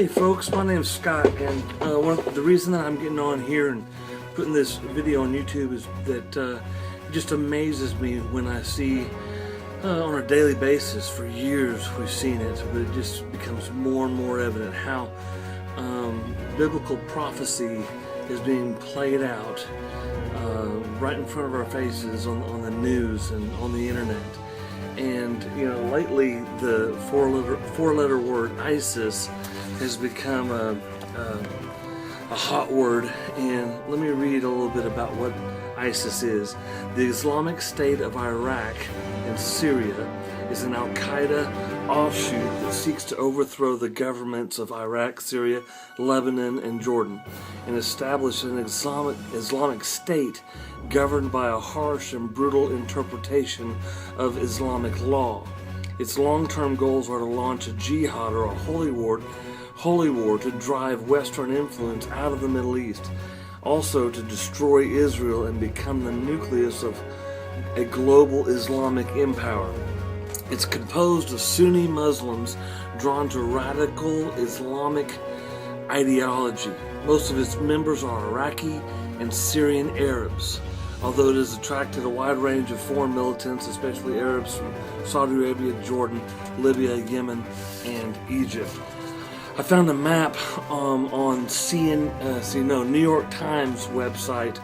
Hey folks, my name's Scott, and the reason that I'm getting on here and putting this video on YouTube is that it just amazes me when I see on a daily basis, for years we've seen it, but it just becomes more and more evident how biblical prophecy is being played out right in front of our faces on the news and on the internet. And lately the four-letter word ISIS has become a hot word. And let me read a little bit about what ISIS is. The Islamic State of Iraq and Syria is an Al-Qaeda offshoot that seeks to overthrow the governments of Iraq, Syria, Lebanon, and Jordan, and establish an Islamic State governed by a harsh and brutal interpretation of Islamic law. Its long-term goals are to launch a jihad, or a holy war to drive Western influence out of the Middle East, also to destroy Israel and become the nucleus of a global Islamic empire. It's composed of Sunni Muslims drawn to radical Islamic ideology. Most of its members are Iraqi and Syrian Arabs, although it has attracted a wide range of foreign militants, especially Arabs from Saudi Arabia, Jordan, Libya, Yemen, and Egypt. I found a map on New York Times website,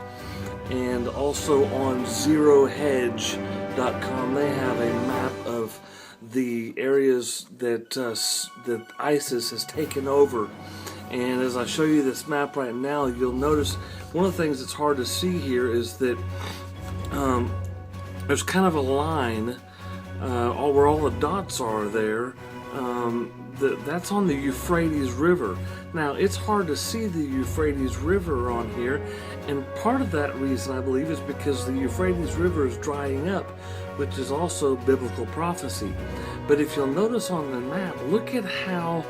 and also on ZeroHedge.com. They have a map of the areas that ISIS has taken over. And as I show you this map right now, you'll notice one of the things that's hard to see here is that there's kind of a line where all the dots are there. That's on the Euphrates River. Now, it's hard to see the Euphrates River on here, and part of that reason, I believe, is because the Euphrates River is drying up, which is also biblical prophecy. But if you'll notice on the map, look at how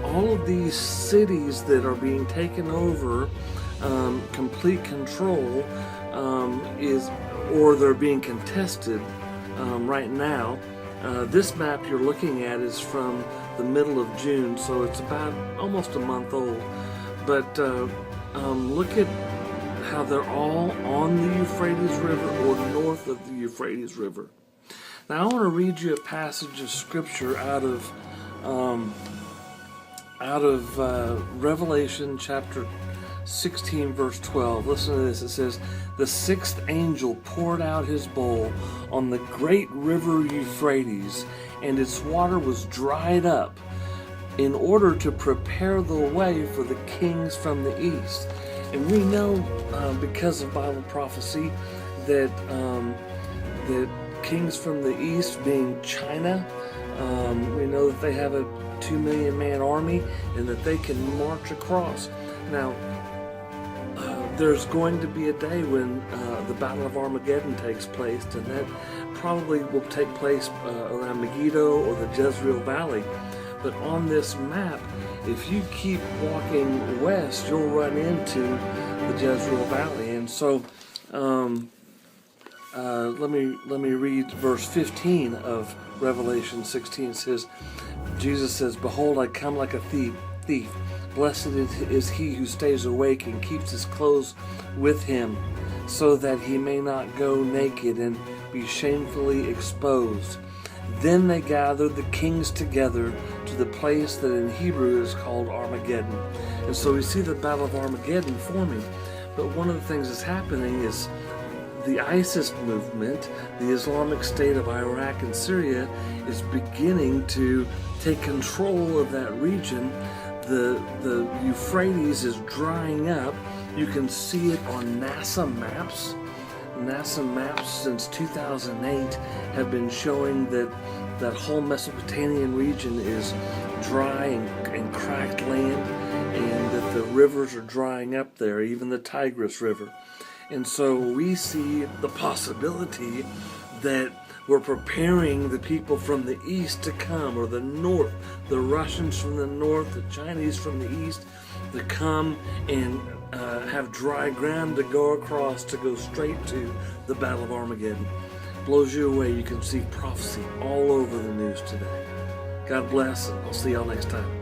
all of these cities that are being taken over, complete control, or they're being contested right now. This map you're looking at is from the middle of June, so it's about almost a month old. But look at how they're all on the Euphrates River or north of the Euphrates River. Now I want to read you a passage of scripture out of Revelation chapter 16 verse 12. Listen to this. It says, "The sixth angel poured out his bowl on the great river Euphrates, and its water was dried up, in order to prepare the way for the kings from the east." And we know, because of Bible prophecy, that kings from the east, being China, we know that they have a 2 million man army and that they can march across. Now, there's going to be a day when the Battle of Armageddon takes place, and that probably will take place around Megiddo or the Jezreel Valley. But on this map, if you keep walking west, you'll run into the Jezreel Valley. And so let me read verse 15 of Revelation 16. It says, Jesus says, "Behold, I come like a thief. Blessed is he who stays awake and keeps his clothes with him, so that he may not go naked and be shamefully exposed." Then they gathered the kings together to the place that in Hebrew is called Armageddon. And so we see the Battle of Armageddon forming. But one of the things that's happening is the ISIS movement, the Islamic State of Iraq and Syria, is beginning to take control of that region. The Euphrates is drying up. You can see it on NASA maps. NASA maps since 2008 have been showing that whole Mesopotamian region is dry and cracked land, and that the rivers are drying up there, even the Tigris River. And so we see the possibility that we're preparing the people from the east to come, or the north, the Russians from the north, the Chinese from the east, to come and have dry ground to go across, to go straight to the Battle of Armageddon. Blows you away. You can see prophecy all over the news today. God bless, and I'll see y'all next time.